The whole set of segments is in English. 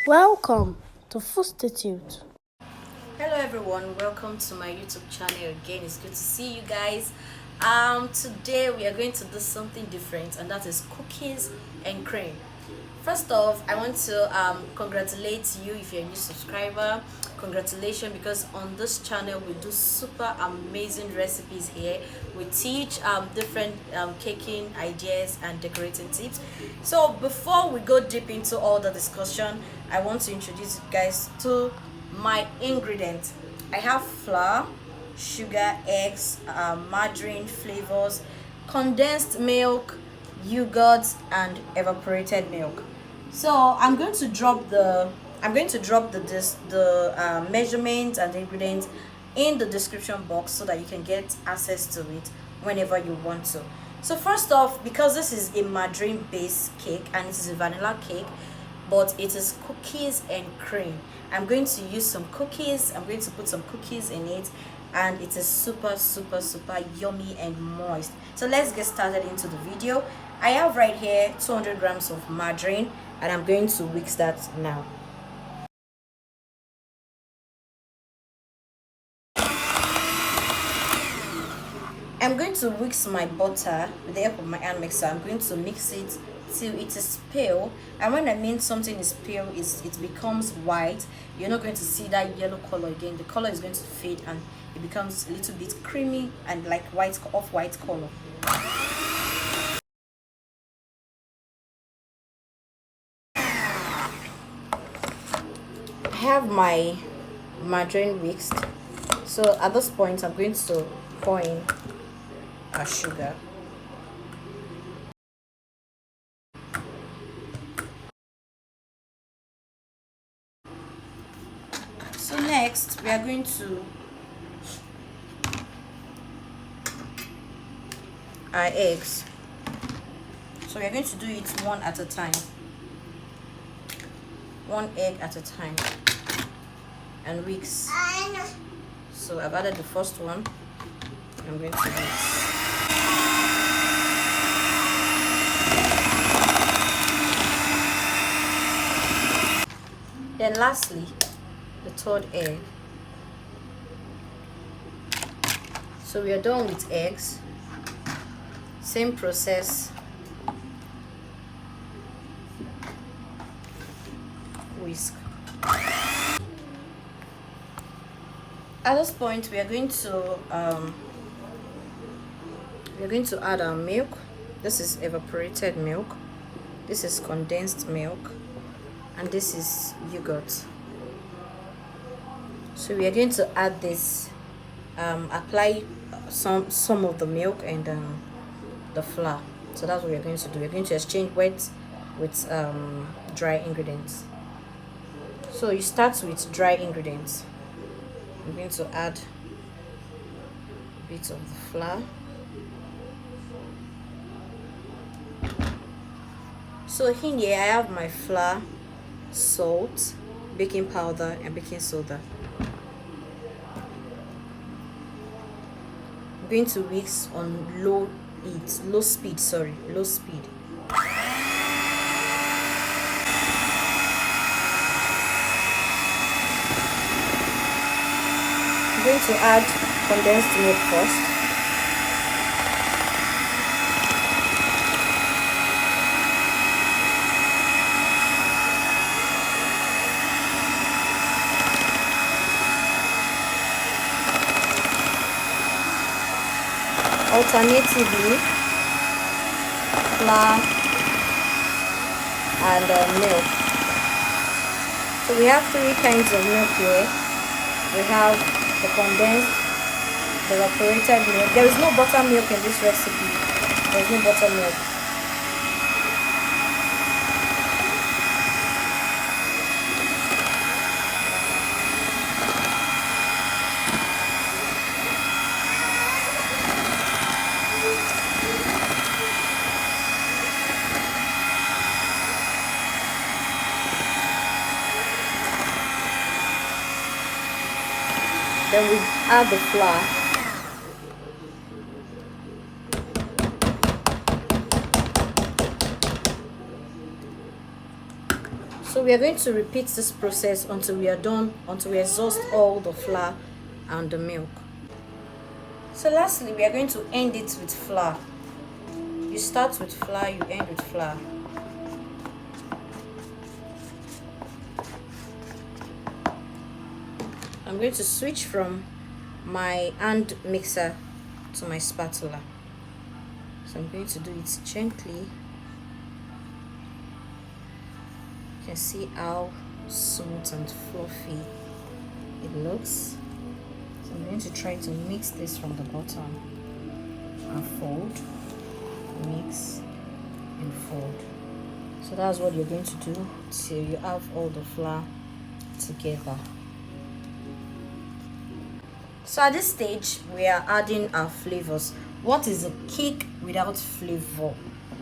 Welcome to Food Institute. Hello everyone, welcome to my YouTube channel again. It's good to see you guys. Today we are going to do something different, and that is cookies and cream. First off, I want to congratulate you if you're a new subscriber. Congratulations, because on this channel we do super amazing recipes here. We teach different caking ideas and decorating tips. So before we go deep into all the discussion, I want to introduce you guys to my ingredients. I have flour, sugar, eggs, margarine, flavors, condensed milk, yogurt, and evaporated milk. So I'm going to drop the measurements and the ingredients in the description box so that you can get access to it whenever you want to. So first off, because this is a margarine based cake and it is a vanilla cake, but it is cookies and cream. I'm going to use some cookies. I'm going to put some cookies in it, and it is super yummy and moist. So let's get started into the video. I have right here 200 grams of margarine, and I'm going to whisk that now. I'm going to whisk my butter with the help of my hand mixer. I'm going to mix it till it is pale, and when I mean something is pale, is it becomes white. You're not going to see that yellow color again. The color is going to fade and it becomes a little bit creamy and like white, off-white color. I have my margarine whisked, so at this point I'm going to pour in our sugar. So next we are going to our eggs. So we are going to do it one at a time, one egg at a time, and whisk. So I've added the first one. I'm going to mix. Then lastly, the third egg. So we are done with eggs. Same process. Whisk. At this point, we are going to add our milk. This is evaporated milk. This is condensed milk, and this is yogurt. So we are going to add this, apply some of the milk and the flour. So that's what we're going to do. We're going to exchange wet with dry ingredients. So you start with dry ingredients. I'm going to add a bit of the flour. So in here I have my flour, salt, baking powder, and baking soda. I'm going to whisk on low speed. I'm going to add condensed milk first. Alternatively, flour and milk. So we have three kinds of milk here. We have the condensed, the evaporated milk. There is no buttermilk in this recipe. There is no buttermilk. Then we add the flour. So So we are going to repeat this process until we are done, until we exhaust all the flour and the milk. So lastly, we are going to end it with flour. You start with flour, you end with flour. I'm going to switch from my hand mixer to my spatula. So I'm going to do it gently. You can see how smooth and fluffy it looks. So I'm going to try to mix this from the bottom and fold, mix and fold. So that's what you're going to do till you have all the flour together. So at this stage, we are adding our flavors. What is a cake without flavor?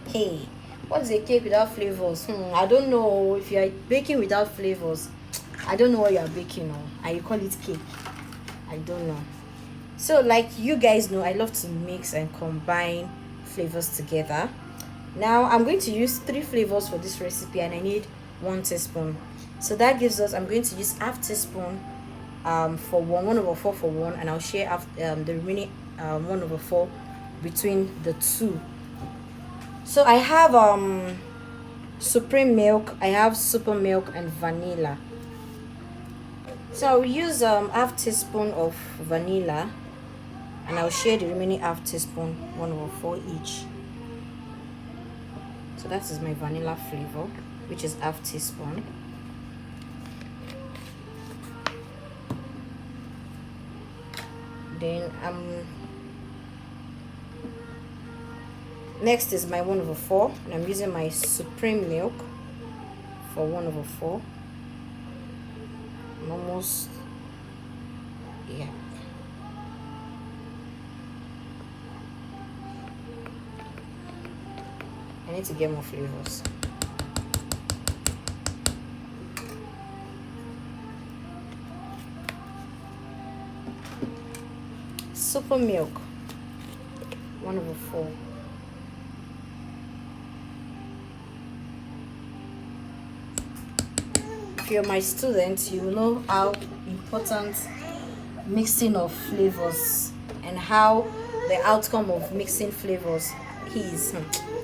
Hey, what is a cake without flavors? I don't know. If you are baking without flavors, I don't know what you are baking on, and you call it cake. I don't know. So like you guys know, I love to mix and combine flavors together. Now I'm going to use 3 flavors for this recipe, and I need 1 teaspoon. So that gives us, I'm going to use half teaspoon for 1/4 for one, and I'll share the remaining 1/4 between the 2. So I have supreme milk, I have super milk, and vanilla. So I'll use half teaspoon of vanilla, and I'll share the remaining half teaspoon 1/4 each. So that is my vanilla flavor, which is half teaspoon. Then next is my 1/4, and I'm using my supreme milk for 1/4. I'm almost, yeah. I need to get more flavors. Super milk 1/4. If you're my student, you will know how important mixing of flavors and how the outcome of mixing flavors is.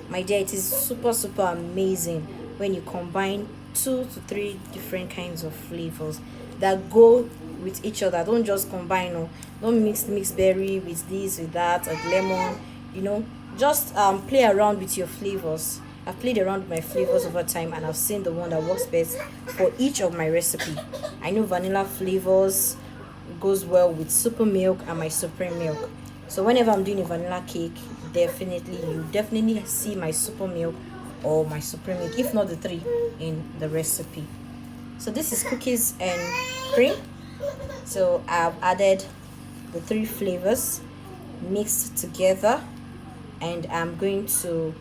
My dear, it is super amazing when you combine 2 to 3 different kinds of flavors that go with each other. Don't just combine, or don't mix berry with this, with that, and lemon. Just play around with your flavors. I've played around with my flavors over time, and I've seen the one that works best for each of my recipe. I know vanilla flavors goes well with super milk and my supreme milk. So whenever I'm doing a vanilla cake, you definitely see my super milk or my supreme milk, if not the 3 in the recipe. So this is cookies and cream. So I've added the 3 flavors mixed together, and I'm going to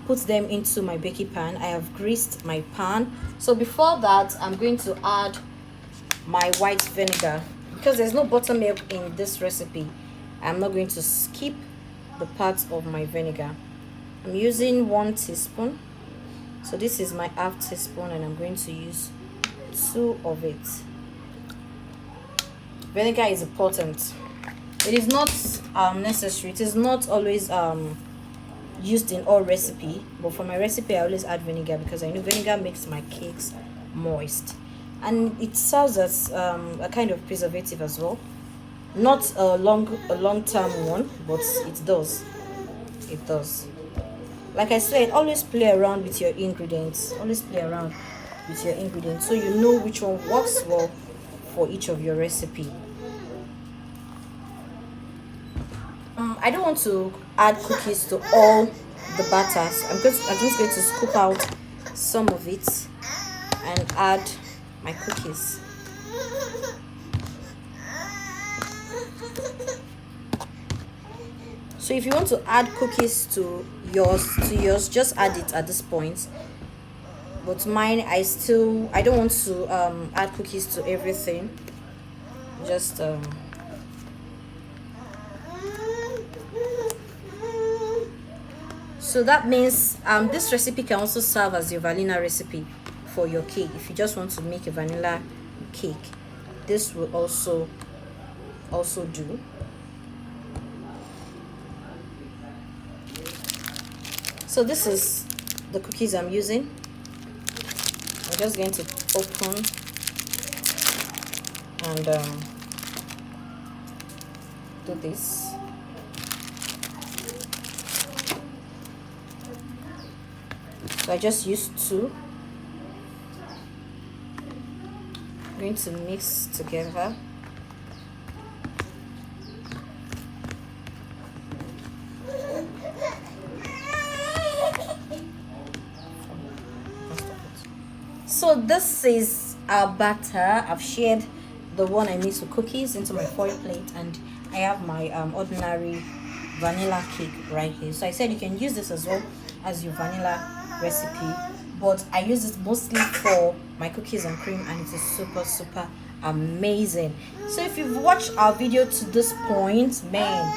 put them into my baking pan. I have greased my pan. So before that, I'm going to add my white vinegar. Because there's no buttermilk in this recipe, I'm not going to skip the part of my vinegar. I'm using 1 teaspoon. So this is my half teaspoon, and I'm going to use 2 of it. Vinegar is important. It is not necessary. It is not always used in all recipe, but for my recipe I always add vinegar because I know vinegar makes my cakes moist, and it serves as a kind of preservative as well. Not a long term one, but it does. Like I said, always play around with your ingredients. So you know which one works well for each of your recipe. I don't want to add cookies to all the batters. I'm just going to scoop out some of it and add my cookies. So if you want to add cookies to yours, just add it at this point. But mine, I don't want to add cookies to everything. Just so that means this recipe can also serve as your vanilla recipe. for your cake. If you just want to make a vanilla cake, this will also do. So this is the cookies I'm using. I'm just going to open and do this. So I just used two. I'm going to mix together. So this is our batter. I've shared the one I mixed with cookies into my foil plate, and I have my ordinary vanilla cake right here. So I said you can use this as well as your vanilla recipe, but I use it mostly for my cookies and cream, and it is super amazing. So if you've watched our video to this point, man,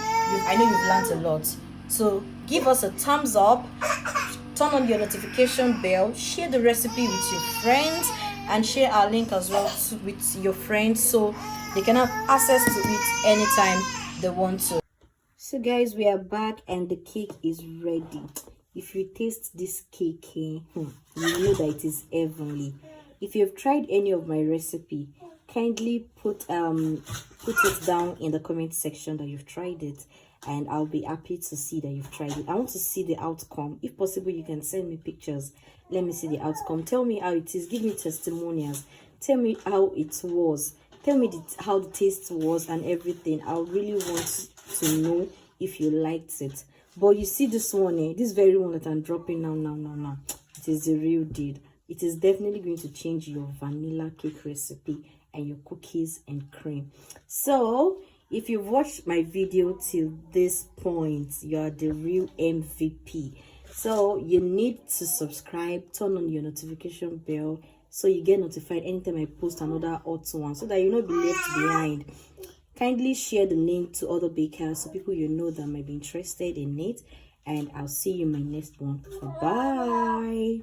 I know you've learned a lot. So give us a thumbs up, turn on your notification bell, share the recipe with your friends, and share our link as well with your friends so they can have access to it anytime they want to. So guys, we are back and the cake is ready. If you taste this cake, you know that it is heavenly. If you've tried any of my recipe, kindly put it down in the comment section that you've tried it, and I'll be happy to see that you've tried it. I want to see the outcome. If possible, you can send me pictures. Let me see the outcome. Tell me how it is. Give me testimonials. Tell me how it was. Tell me how the taste was and everything. I really want to know if you liked it. But you see this one, this very one that I'm dropping now. It is the real deal. It is definitely going to change your vanilla cake recipe and your cookies and cream. So if you've watched my video till this point, you are the real MVP. So you need to subscribe, turn on your notification bell so you get notified anytime I post another hot one, so that you'll not be left behind. Kindly share the link to other bakers so people you know that might be interested in it, and I'll see you in my next one. Bye.